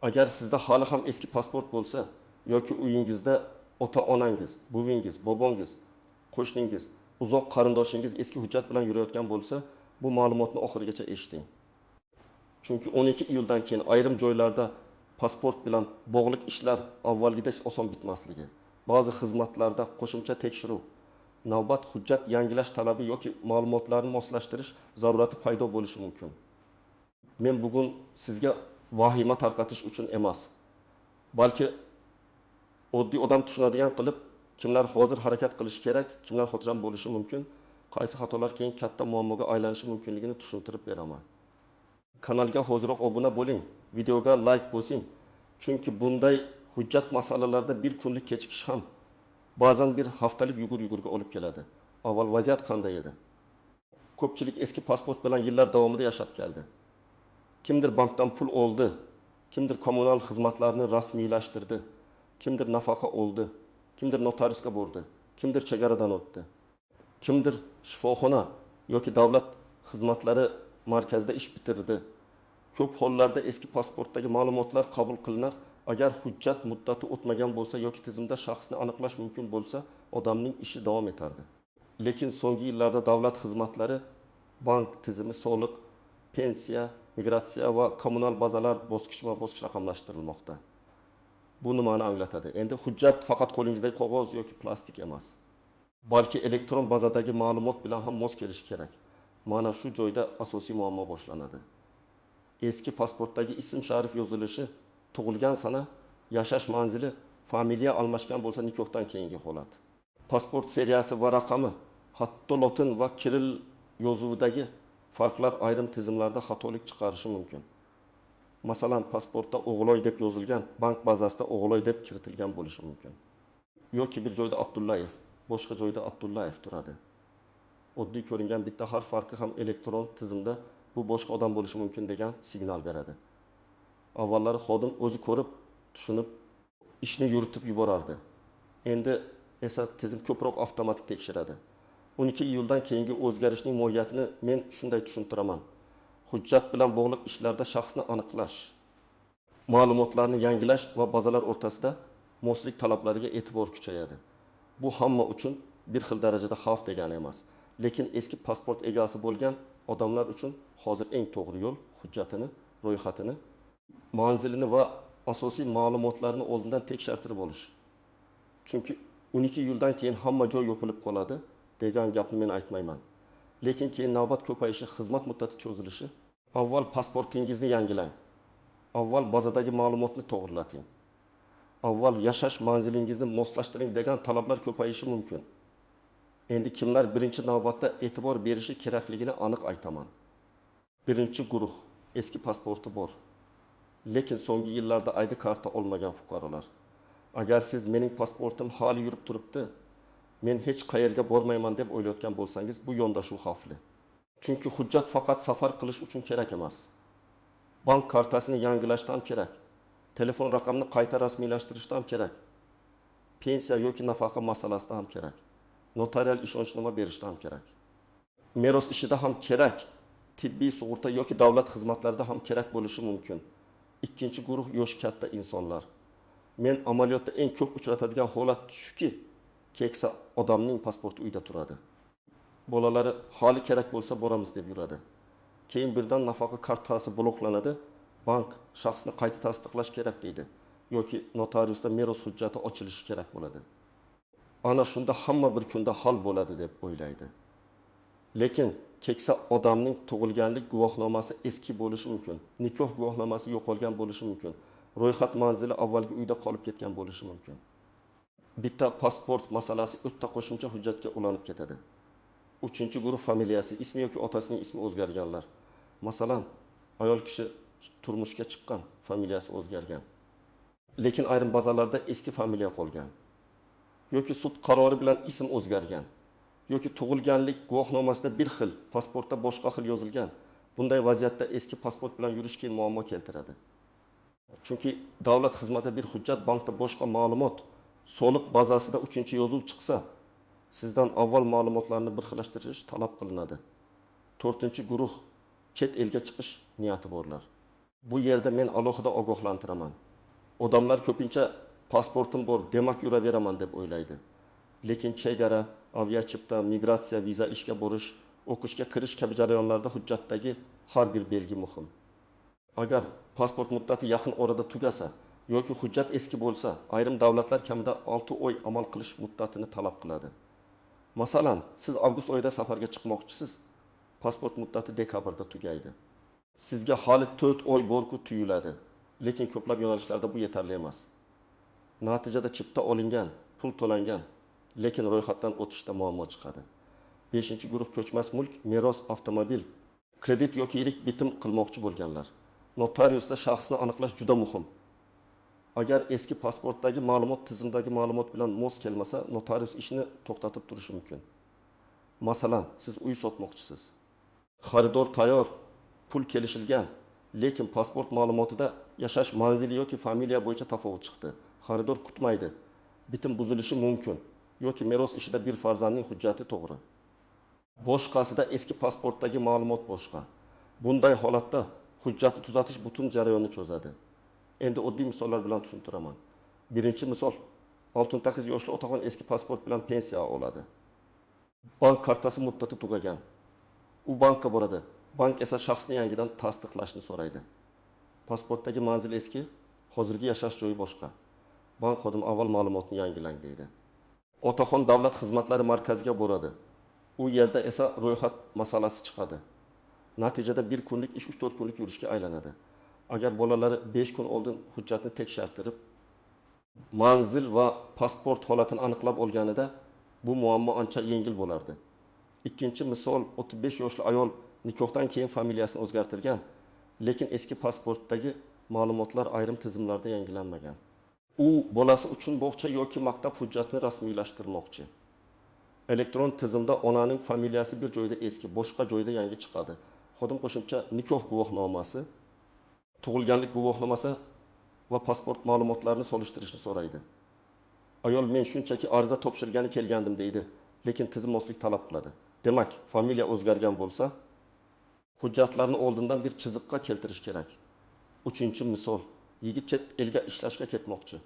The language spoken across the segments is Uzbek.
Agar sizda hali ham eski pasport bo'lsa yoki uyingizda ota-onangiz, buvingiz, bobongiz, qo'shningiz, uzoq qarindoshingiz eski hujjat bilan yurayotgan bo'lsa, bu ma'lumotni oxirigacha eshiting. Chunki 12 iyuldan keyin ayrim joylarda pasport bilan bog'liq ishlar avvalgidek oson bitmasligi, ba'zi xizmatlarda qo'shimcha tekshiruv, navbat hujjat yangilash talabi yoki ma'lumotlarni moslashtirish zarurati paydo bo'lishi mumkin. Men bugun sizga vahima tarqatish uchun emas, balki oddiy odam tushunadigan qilib, kimlar hozir harakat qilishi kerak, kimlar xotirjam bo'lishi mumkin, qaysi xatolar keyin katta muammoga aylanishi mumkinligini tushuntirib beraman. Kanalga hoziroq obuna bo'ling, videoga like bosing. Chunki bunday hujjat masalalarida bir kunlik kechikish ham ba'zan bir haftalik yugur-yugurga olib keladi. Avval vaziyat qanday edi? Ko'pchilik eski pasport bilan yillar davomida yashab keldi. Kimdir bankdan pul oldi, kimdir kommunal xizmatlarni rasmiylashtirdi, kimdir nafaqa oldi, kimdir notariusga bordi, kimdir chegaradan o'tdi, kimdir shifoxona yoki davlat xizmatlari markazida ish bitirdi. Ko'p hollarda eski pasportdagi ma'lumotlar qabul qilinar. Agar hujjat muddati o'tmagan bo'lsa yoki tizimda shaxsni aniqlash mumkin bo'lsa, odamning ishi davom etardi. Lekin so'nggi yillarda davlat xizmatlari, bank tizimi, soliq, pensiya, migratsiya va kommunal bazalar bosqichma-bosqich raqamlashtirilmoqda. Bu nimani anglatadi? Endi hujjat faqat qo'lingizdagi qog'oz yoki plastik emas, balki elektron bazadagi ma'lumot bilan ham mos kelishi kerak. Mana shu joyda asosiy muammo boshlanadi. Eski pasportdagi ism sharif yozilishi, tug'ilgan sana, yashash manzili, familiya almashgan bo'lsa nikohdan keyingi holat. Pasport seriyasi va raqami, hatto lotin va kiril yozuvidagi farqlar ayrim tizimlarda xatolik chiqarishi mumkin. Masalan, pasportda O'g'loy deb yozilgan, bank bazasida O'g'loy deb kiritilgan bo'lishi mumkin. Yoki bir joyda Abdullayev, boshqa joyda Abdullayev turadi. Oddiy ko'ringan bitta harf farqi ham elektron tizimda bu boshqa odam bo'lishi mumkin degan signal beradi. Avvallari xodim o'zi ko'rib, tushunib, ishni yuritib yuborardi. Endi esa tizim ko'proq avtomatik tekshiradi. 12 iyuldan keyingi o'zgarishning mohiyatini men shunday tushuntiraman. Hujjat bilan bog'liq ishlarda shaxsni aniqlash, ma'lumotlarni yangilash va bazalar o'rtasida moslik talablariga e'tibor kuchayadi. Bu hamma uchun bir xil darajada xavf degani emas. Lekin eski pasport egasi bo'lgan odamlar uchun hozir eng to'g'ri yo'l hujjatini, ro'yxatini, manzilini va asosiy ma'lumotlarni oldindan tekshirtirib olish. Chunki 12 yildan keyin hamma joy yopilib qoladi degan gapni men aytmayman. Lekin keyin navbat ko'payishi, xizmat muddati cho'zilishi, avval pasportingizni yangilang. Avval bazadagi ma'lumotni to'g'rilating. Avval yashash manzilingizni moslashtiring degan talablar ko'payishi mumkin. Endi kimlar birinchi navbatda e'tibor berishi kerakligini aniq aytaman. Birinchi guruh eski pasporti bor, lekin so'nggi yillarda ID karta olmagan fuqarolar. Agar siz mening pasportim hali yurib turibdi, men hech qayerga bormayman deb o'ylayotgan bo'lsangiz, bu yondashuv xavfli. Chunki hujjat faqat safar qilish uchun kerak emas. Bank kartasini yangilashdan kerak, telefon raqamini qayta rasmiylashtirishdan kerak, pensiya yoki nafaqa masalasida ham kerak, notarial ishonchnoma berishdan kerak, meros ishida ham kerak, tibbiy sug'urta yoki davlat xizmatlarida ham kerak bo'lishi mumkin. Ikkinchi guruh yosh katta insonlar. Men amaliyotda eng ko'p uchratadigan holat shuki, keksa odamning pasporti uyda turadi. Bolalari hali kerak bo'lsa boramiz deb yuradi. Keyin birdan nafaqa kartasi bloklanadi, bank shaxsni qayta tasdiqlash kerak deydi yoki notariusda meros hujjati ochilishi kerak bo'ladi. Ana shunda hamma bir kunda hal bo'ladi deb o'ylaydi. Lekin keksa odamning tug'ilganlik guvohnomasi eski bo'lishi mumkin, nikoh guvohnomasi yo'qolgan bo'lishi mumkin, ro'yxat manzili avvalgi uyda qolib ketgan bo'lishi mumkin. Bitta pasport masalasi o'ta qo'shimcha hujjatga ulanib ketadi. Uchinchi guruh familiyasi, ismi yoki otasining ismi o'zgarganlar. Masalan, ayol kishi turmushga chiqqan, familiyasi o'zgargan. Lekin ayrim bazalarda eski familiya qolgan. Yoki sud qarori bilan ism o'zgargan. Yoki tug'ilganlik guvohnomasida bir xil, pasportda boshqa xil yozilgan. Bunday vaziyatda eski pasport bilan yurish keyin muammo keltiradi. Chunki davlat xizmati bir hujjat, bankda boshqa ma'lumot, soliq bazasida 3-yozuv chiqsa, sizdan avval ma'lumotlarni bir xillashtirish talab qilinadi. 4-guruh chet elga chiqish niyati borlar. Bu yerda men alohida ogohlantiraman. Odamlar ko'pincha pasportim bor, demak yuraveraman deb o'ylaydi. Lekin chegara, aviachipta, migratsiya, viza ishga borish, o'qishga kirish kabi jarayonlarda hujjatdagi har bir belgi muhim. Agar pasport muddati yaqin orada tugasa yoki hujjat eski bo'lsa, ayrim davlatlar kamida 6 oy amal qilish muddatini talab qiladi. Masalan, siz avgust oyida safarga chiqmoqchisiz. Pasport muddati dekabrda tugaydi. Sizga hali 4 oy borku tuyuladi. Lekin ko'plab yo'nalishlarda bu yetarli emas. Natijada chipta olingan, pul to'langan, lekin ro'yxatdan o'tishda muammo chiqadi. 5-guruh ko'chmas mulk, meros, avtomobil, kredit yoki yirik bitim qilmoqchi bo'lganlar. Notariusda shaxsni aniqlash juda muhim. Agar eski pasportdagi ma'lumot tizimdagi ma'lumot bilan mos kelmasa, notarius ishni to'xtatib turishi mumkin. Masalan, siz uy sotmoqchisiz. Xaridor tayyor, pul kelishilgan, lekin pasport ma'lumotida yashash manzili yoki familiya bo'yicha tafovut chiqdi. Xaridor kutmaydi. Bitim buzilishi mumkin yoki meros ishida bir farzandning hujjati to'g'ri. Boshqasida eski pasportdagi ma'lumot boshqa. Bunday holatda hujjatni tuzatish butun jarayonni cho'zadi. Endi oddiy misollar bilan tushuntiraman. Birinchi misol, 68 yoshli otaxon eski pasport bilan pensiya oladi. Bank kartasi muddati tugagan. U bankka boradi. Bank esa shaxsni yangidan tasdiqlashni so'raydi. Pasportdagi manzil eski, hozirgi yashash joyi boshqa. Bank xodimi avval ma'lumotni yangilang deydi. Otaxon davlat xizmatlari markaziga boradi. U yerda esa ro'yxat masalasi chiqadi. Natijada 1 kunlik ish 3-4 kunlik yurishga aylanadi. Agar bolalari 5 kun oldin hujjatni tekshirtirib, manzil va pasport holatini aniqlab olganida bu muammo ancha yengil bo'lardi. Ikkinchi misol, 35 yoshli ayol nikohdan keyin familiyasini o'zgartirgan, lekin eski pasportdagi ma'lumotlar ayrim tizimlarda yangilanmagan. U bolasi uchun bog'cha yoki maktab hujjatini rasmiylashtirmoqchi. Elektron tizimda onaning familiyasi bir joyda eski, boshqa joyda yangi chiqadi. Xodim qo'shimcha nikoh guvohnomasi, tug'ilganlik guvohnomasi va pasport ma'lumotlarini solishtirishni so'raydi. Ayol men shunchaki ariza topshirgani kelgandim deydi, lekin tizim moslik talab qiladi. Demak, familiya o'zgargan bo'lsa, hujjatlarni oldindan bir chiziqqa keltirish kerak. Uchinchi misol, yigit chet elga ishlashga ketmoqchi.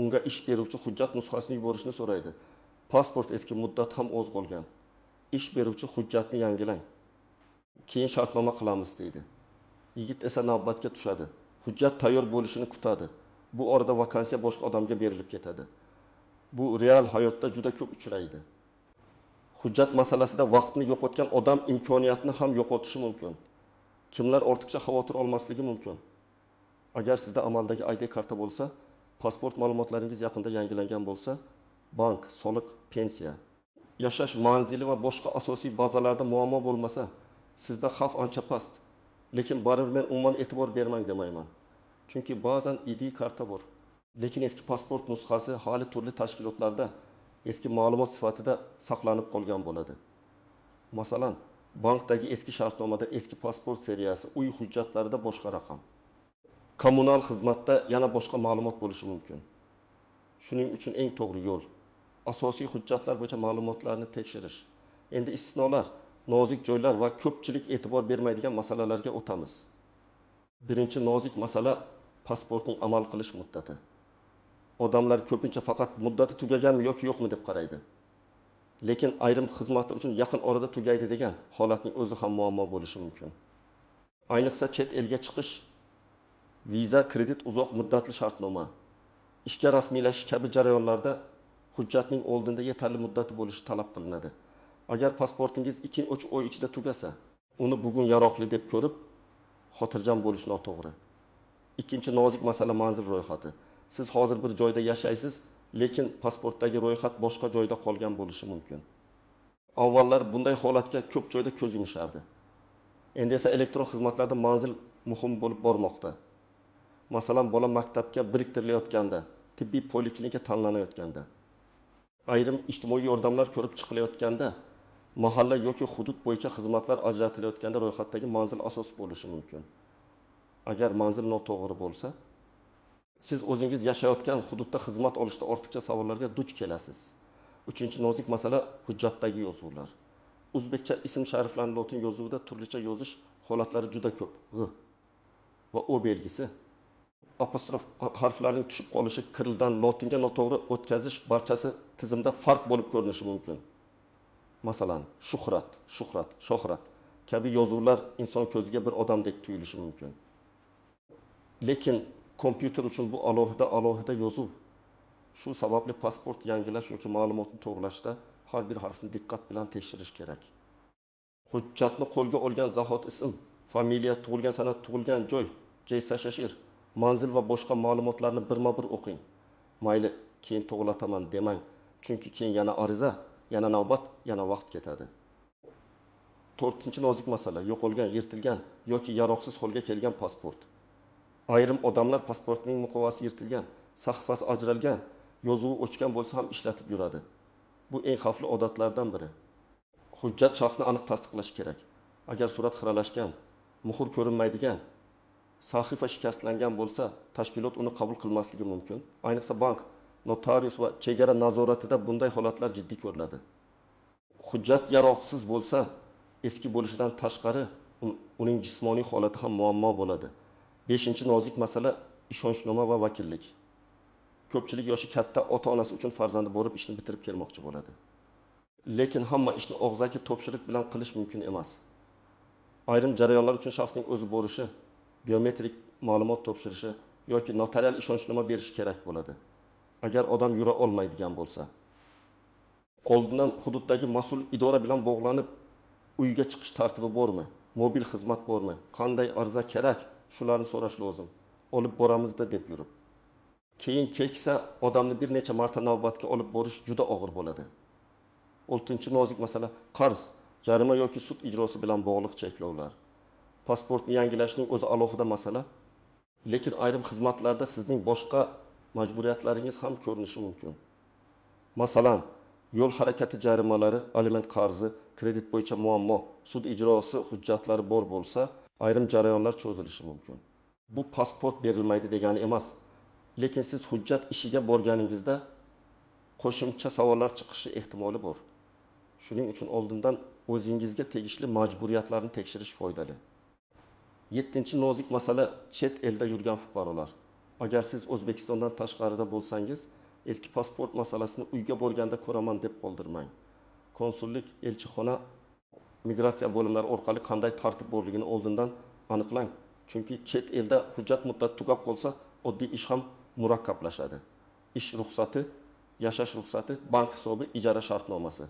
Unga ish beruvchi hujjat nusxasini yuborishni so'raydi. Pasport eski, muddat ham o'z qolgan. Ish beruvchi hujjatni yangilang. Keyin shartnoma qilamiz deydi. Yigit esa navbatga tushadi. Hujjat tayyor bo'lishini kutadi. Bu orada vakansiya boshqa odamga berilib ketadi. Bu real hayotda juda ko'p uchraydi. Hujjat masalasida vaqtni yo'qotgan odam imkoniyatni ham yo'qotishi mumkin. Kimlar ortiqcha xavotir olmasligi mumkin. Agar sizda amaldagi ID karta bo'lsa, pasport ma'lumotlaringiz yaqinda yangilangan bo'lsa, bank, soliq, pensiya, yashash manzili va boshqa asosiy bazalarda muammo bo'lmasa, sizda xavf ancha past. Lekin baribir men umuman e'tibor bermang demayman. Chunki ba'zan ID karta bor, lekin eski pasport nusxasi hali turli tashkilotlarda eski ma'lumot sifatida saqlanib qolgan bo'ladi. Masalan, bankdagi eski shartnomada eski pasport seriyasi, uy hujjatlarida boshqa raqam. Kommunal xizmatda yana boshqa ma'lumot bo'lishi mumkin. Shuning uchun eng to'g'ri yo'l asosiy hujjatlar bo'yicha ma'lumotlarni tekshirish. Endi istisnolar, nozik joylar va ko'pchilik e'tibor bermaydigan masalalarga o'tamiz. Birinchi nozik masala pasportning amal qilish muddati. Odamlar ko'pincha faqat muddati tugaganmi yoki yo'qmi deb qaraydi. Lekin ayrim xizmatlar uchun yaqin orada tugaydi degan holatning o'zi ham muammo bo'lishi mumkin. Ayniqsa chet elga chiqish, viza, kredit, uzoq muddatli shartnoma, ishga rasmiylashish kabi jarayonlarda hujjatning oldinda yetarli muddati bo'lishi talab qilinadi. Agar pasportingiz 2-3 oy ichida tugasa, uni bugun yaroqli deb ko'rib, xotirjam bo'lish noto'g'ri. Ikkinchi nozik masala manzil ro'yxati. Siz hozir bir joyda yashaysiz, lekin pasportdagi ro'yxat boshqa joyda qolgan bo'lishi mumkin. Avvallar bunday holatga ko'p joyda ko'z yumishardi. Endi esa elektron xizmatlarda manzil muhim bo'lib bormoqda. Masalan, bola maktabga biriktirilayotganda, tibbiy poliklinika tanlanayotganda, ayrim ijtimoiy yordamlar ko'rib chiqilayotganda, mahalla yoki hudud bo'yicha xizmatlar ajratilayotganda ro'yxatdagi manzil asos bo'lishi mumkin. Agar manzil noto'g'ri bo'lsa, siz o'zingiz yashayotgan hududda xizmat olishda ortiqcha savollarga duch kelasiz. Uchinchi nozik masala hujjatdagi yozuvlar. O'zbekcha ism shariflarni lotin yozuvida turlicha yozish holatlari juda ko'p. va o belgisi, apostrof harflarining tushib qolishi, kirildan lotinga noto'g'ri o'tkazish barchasi tizimda farq bo'lib ko'rinishi mumkin. Masalan, shohrat kabi yozuvlar inson ko'ziga bir odamdek tuyulishi mumkin. Lekin kompyuter uchun bu alohida yozuv. Shu sababli pasport yangilash yoki ma'lumotni to'g'rilashda har bir harfni diqqat bilan tekshirish kerak. Hujjatni qo'lga olgan zahot ism, familiya, tug'ilgan sana, tug'ilgan joy, JSHR, manzil va boshqa ma'lumotlarni birma-bir o'qing. Mayli, keyin to'g'rilataman demang, chunki keyin yana ariza, yana navbat, yana vaqt ketadi. 4-nozik masala: yo'qolgan, yirtilgan yoki yaroqsiz holga kelgan pasport. Ayrim odamlar pasportining muqovasi yirtilgan, sahifasi ajralgan, yozuvi o'chgan bo'lsa ham ishlatib yuradi. Bu eng xavfli odatlardan biri. Hujjat shaxsni aniq tasdiqlash kerak. Agar surat xiralashgan, muhr ko'rinmaydigan, sahifa shikastlangan bo'lsa, tashkilot uni qabul qilmasligi mumkin. Ayniqsa bank, notarius va chegara nazoratida bunday holatlar jiddiy ko'riladi. Hujjat yaroqsiz bo'lsa, eski bo'lishidan tashqari uning jismoniy holati ham muammo bo'ladi. 5-nozik masala: ishonchnoma va vakillik. Ko'pchilik yoshi katta ota-onasi uchun farzandi borib ishni bitirib kelmoqchi bo'ladi. Lekin hamma ishni og'zaki topshiriq bilan qilish mumkin emas. Ayrim jarayonlar uchun shaxsning o'zi borishi, biometrik ma'lumot topshirishi yoki notarial ishonchnoma berishi kerak bo'ladi. Agar odam yura olmaydigan bo'lsa, oldindan hududdagi mas'ul idora bilan bog'lanib, uyga chiqish tartibi bormi? Mobil xizmat bormi? Qanday ariza kerak? Shularni so'rash lozim. Olib boramizda deb yurib. Keyin keksa odamni bir necha marta navbatga olib borish juda og'ir bo'ladi. 6-nozik masala: qarz, jarima yoki sud ijrosi bilan bog'liq cheklovlar. Pasportni yangilashning o'zi alohida masala, lekin ayrim xizmatlarda sizning boshqa majburiyatlaringiz ham ko'rinishi mumkin. Masalan, yo'l harakati jarimalari, aliment qarzi, kredit bo'yicha muammo, sud ijrosi hujjatlari bor bo'lsa, ayrim jarayonlar cho'zilishi mumkin. Bu pasport berilmaydi degani emas. Lekin siz hujjat ishiga borganingizda qo'shimcha savollar chiqishi ehtimoli bor. Shuning uchun oldindan o'zingizga tegishli majburiyatlarni tekshirish foydali. 7-nozik masala: chet elda yurgan fuqarolar. Agar siz O'zbekistondan tashqarida bo'lsangiz, eski pasport masalasini uyga borganda ko'raman deb qoldirmang. Konsullik, elchixona, migratsiya bo'limlari orqali qanday tartib borligini oldindan aniqlang. Chunki chet elda hujjat muddati tugab qolsa, oddiy ish ham murakkablashadi. Ish ruxsati, yashash ruxsati, bank hisobi, ijara shartnomasi.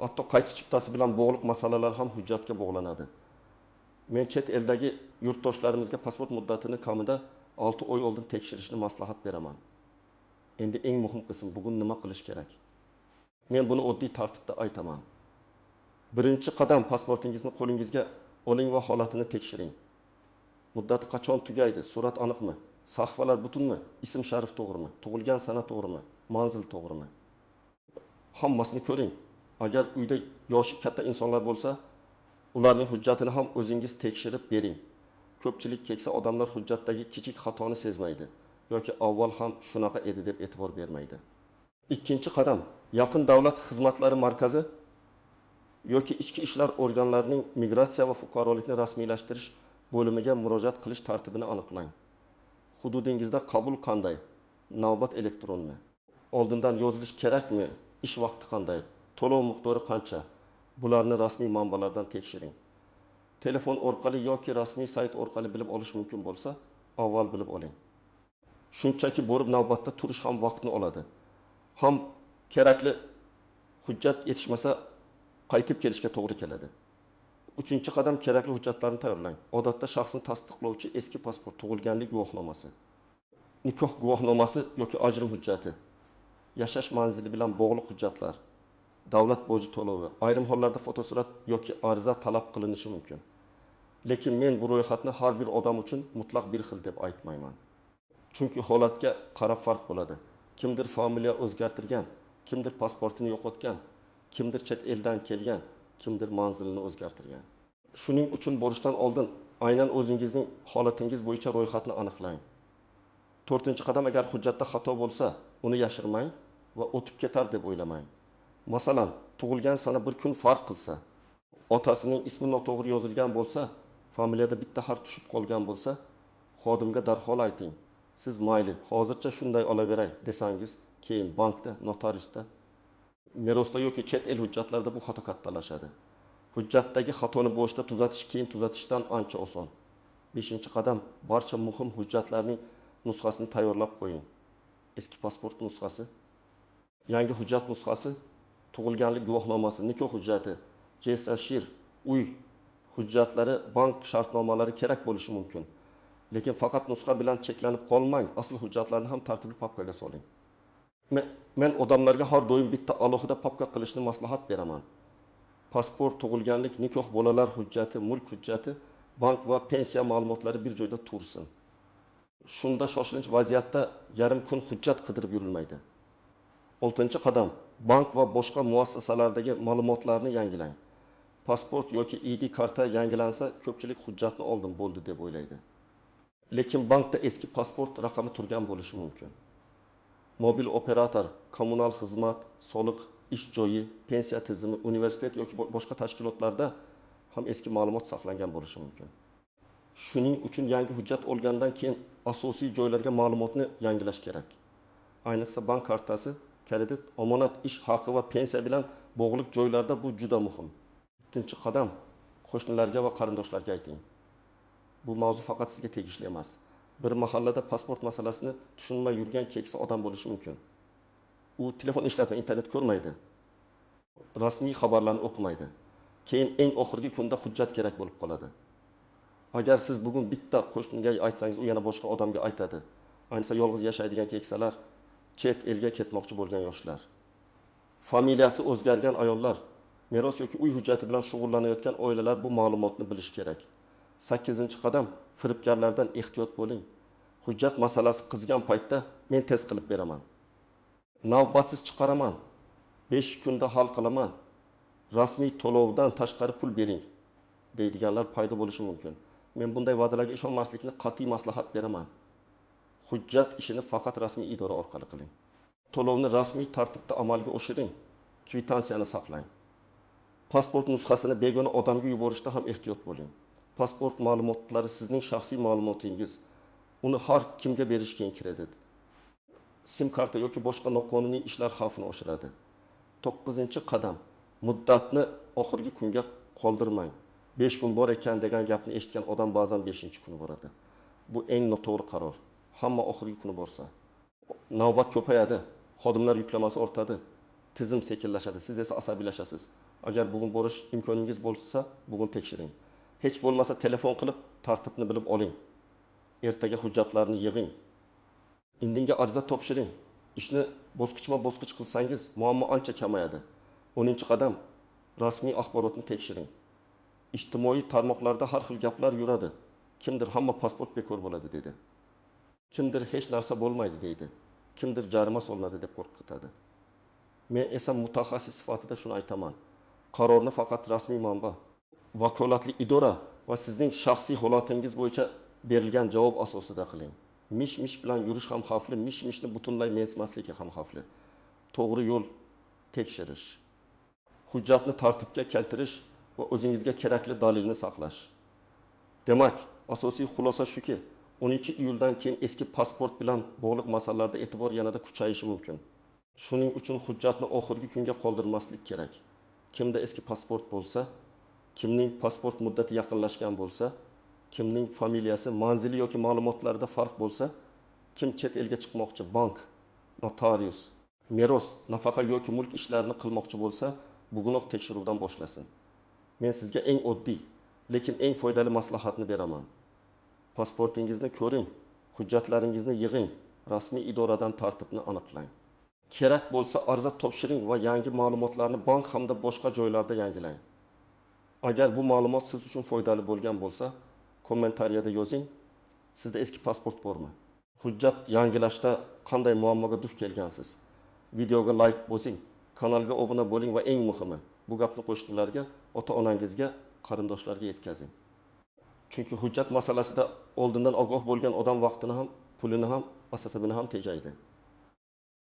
Hatto qaytish chiptasi bilan bog'liq masalalar ham hujjatga bog'lanadi. Men chet eldagi yurtdoshlarimizga pasport muddatini kamida 6 oy oldin tekshirishni maslahat beraman. Endi eng muhim qism: bugun nima qilish kerak? Men buni oddiy tartibda aytaman. Birinchi qadam: pasportingizni qo'lingizga oling va holatini tekshiring. Muddati qachon tugaydi? Surat aniqmi? Sahifalar butunmi? Ism sharif to'g'rimi? Tug'ilgan sana to'g'rimi? Manzil to'g'rimi? Hammasini ko'ring. Agar uyda yoshi katta insonlar bo'lsa, ularning hujjatini ham o'zingiz tekshirib bering. Ko'pchilik keksa odamlar hujjatdagi kichik xatoni sezmaydi yoki avval ham shunaqa edi deb e'tibor bermaydi. Ikkinchi qadam: yaqin davlat xizmatlari markazi yoki ichki ishlar organlarining migratsiya va fuqarolikni rasmiylashtirish bo'limiga murojaat qilish tartibini aniqlang. Hududingizda qabul qanday? Navbat elektronmi? Oldindan yozilish kerakmi? Ish vaqti qanday? To'lov miqdori qancha? Bularni rasmiy manbalardan tekshiring. Telefon orqali yoki rasmiy sayt orqali bilib olish mumkin bo'lsa, avval bilib oling. Shunchaki borib navbatda turish ham vaqtni oladi. Ham kerakli hujjat yetishmasa, qaytib kelishga to'g'ri keladi. 3-qadam: kerakli hujjatlarni tayyorlang. Odatda shaxsni tasdiqlovchi eski pasport, tug'ilganlik guvohnomasi, nikoh guvohnomasi yoki ajrim hujjati, yashash manzili bilan bog'liq hujjatlar, davlat boji to'lovi, ayrim hollarda fotosurat yoki ariza talab qilinishi mumkin. Lekin men bu ro'yxatni har bir odam uchun mutlaq bir xil deb aytmayman. Chunki holatga qarab farq bo'ladi. Kimdir familiya o'zgartirgan, kimdir pasportini yo'qotgan, kimdir chet eldan kelgan, kimdir manzilini o'zgartirgan. Shuning uchun borishdan oldin aynan o'zingizning holatingiz bo'yicha ro'yxatni aniqlang. 4-qadam: agar hujjatda xato bo'lsa, uni yashirmang va o'tib ketar deb o'ylamang. Masalan, tug'ilgan sana bir kun farq qilsa, otasining ismi noto'g'ri yozilgan bo'lsa, familiyada bitta harf tushib qolgan bo'lsa, xodimga darhol ayting. Siz mayli, hozircha shunday olaveray desangiz, keyin bankda, notariusda, merosda yoki chet el hujjatlarda bu xato kattalashadi. Hujjatdagi xatoni boshida tuzatish keyin tuzatishdan ancha oson. 5-qadam barcha muhim hujjatlarning nusxasini tayyorlab qo'ying. Eski pasport nusxasi, yangi hujjat nusxasi, tug'ilganlik guvohnomasi, nikoh hujjati, jesashir, uy hujjatlari, bank shartnomalari kerak bo'lishi mumkin. Lekin faqat nusxa bilan cheklanib qolmang, asl hujjatlarni ham tartibli papkaga soling. Men odamlarga har doim bitta alohida papka qilishni maslahat beraman. Pasport, tug'ilganlik, nikoh, bolalar hujjati, mulk hujjati, bank va pensiya ma'lumotlari bir joyda tursin. Shunda shoshilinch vaziyatda yarim kun hujjat qidirib yurilmaydi. 6-qadam, bank va boshqa muassasalardagi ma'lumotlarni yangilang. Pasport yoki ID karta yangilansa, ko'pchilik hujjatni oldim bo'ldi deb o'ylaydi. Lekin bankda eski pasport raqami turgan bo'lishi mumkin. Mobil operator, kommunal xizmat, soliq, ish joyi, pensiya tizimi, universitet yoki boshqa tashkilotlarda ham eski ma'lumot saqlangan bo'lishi mumkin. Shuning uchun yangi hujjat olgandan keyin asosiy joylarga ma'lumotni yangilash kerak. Ayniqsa bank kartasi, kredit, omonat, ish haqi va pensiya bilan bog'liq joylarda bu juda muhim. 7-qadam, qo'shnilarga va qarindoshlarga ayting. Bu mavzu faqat sizga tegishli emas. Bir mahallada pasport masalasini tushunmay yurgan keksa odam bo'lishi mumkin. U telefon ishlatmaydi, internet ko'rmaydi, rasmiy xabarlarni o'qimaydi. Keyin eng oxirgi kunda hujjat kerak bo'lib qoladi. Agar siz bugun bitta qo'shniga aytsangiz, u yana boshqa odamga aytadi. Ayniqsa yolg'iz yashaydigan keksalar, chet elga ketmoqchi bo'lgan yoshlar, familiyasi o'zgargan ayollar, meros yoki uy hujjati bilan shug'ullanayotgan oilalar bu ma'lumotni bilish kerak. 8-qadam, firibgarlardan ehtiyot bo'ling. Hujjat masalasi qizgan paytda men tez qilib beraman, navbatsiz chiqaraman, 5 kunda hal qilaman, rasmiy to'lovdan tashqari pul bering deydiganlar paydo bo'lishi mumkin. Men bunday va'dalarga ishonmaslikni qat'iy maslahat beraman. Hujjat ishini faqat rasmiy idora orqali qiling. To'lovni rasmiy tartibda amalga oshiring. Kvitansiyani saqlang. Pasport nusxasini begona odamga yuborishda ham ehtiyot bo'ling. Pasport ma'lumotlari sizning shaxsiy ma'lumotingiz. Uni har kimga berish qiyin kredit. SIM karta yoki boshqa noqonuniy ishlar xavfini oshiradi. 9-qadam, muddatni oxirgi kunga qoldirmang. 5 kun bor ekan degan gapni eshitgan odam ba'zan 5-kuni boradi. Bu eng noto'g'ri qaror. Hamma oxirgi kuni borsa, navbat ko'payadi, xodimlar yuklamasi ortadi, tizim sekinlashadi, siz esa asabiylashasiz. Agar bugun borish imkoningiz bo'lsa, bugun tekshiring. Hech bo'lmasa telefon qilib tartibni bilib oling. Ertaga hujjatlarni yig'ing. Indinga ariza topshiring. Ishni bosqichma-bosqich qilsangiz, muammo ancha kamayadi. 10-qadam, rasmiy axborotni tekshiring. Ijtimoiy tarmoqlarda har xil gaplar yuradi. Kimdir hamma pasport bekor bo'ladi dedi. Kimdir hech narsa bo'lmaydi deydi. Kimdir jarima solinadi deb qo'rqitadi. Men esa mutaxassis sifatida shuni aytaman. Qarorni faqat rasmiy manba, vakolatli idora va sizning shaxsiy holatingiz bo'yicha berilgan javob asosida qiling. Mish-mish bilan yurish ham xavfli, mish-mishni butunlay mensimaslik ham xavfli. To'g'ri yo'l tekshirish. Hujjatni tartibga keltirish va o'zingizga kerakli dalilni saqlash. Demak, asosiy xulosa shuki, 12 iyuldan keyin eski pasport bilan bog'liq masalalarda e'tibor yanada kuchayishi mumkin. Shuning uchun hujjatni oxirgi kunga qoldirmaslik kerak. Kimda eski pasport bo'lsa, kimning pasport muddati yaqinlashgan bo'lsa, kimning familiyasi, manzili yoki ma'lumotlarida farq bo'lsa, kim chet elga chiqmoqchi, bank, notarius, meros, nafaqa yoki mulk ishlarini qilmoqchi bo'lsa, bugunoq tekshiruvdan boshlasin. Men sizga eng oddiy, lekin eng foydali maslahatni beraman. Pasportingizni ko'ring, hujjatlaringizni yig'ing, rasmiy idoradan tartibni aniqlang. Kerak bo'lsa ariza topshiring va yangi ma'lumotlarni bank hamda boshqa joylarda yangilang. Agar bu ma'lumot siz uchun foydali bo'lgan bo'lsa, kommentariyada yozing. Sizda eski pasport bormi? Hujjat yangilashda qanday muammoga duch kelgansiz? Videoga like bosing, kanalga obuna bo'ling va eng muhimi, bu gapni qo'shnilarga, ota-onangizga, qarindoshlarga yetkazing. Chunki hujjat masalasida oldindan ogoh bo'lgan odam vaqtini ham, pulini ham, asabini ham tejaydi.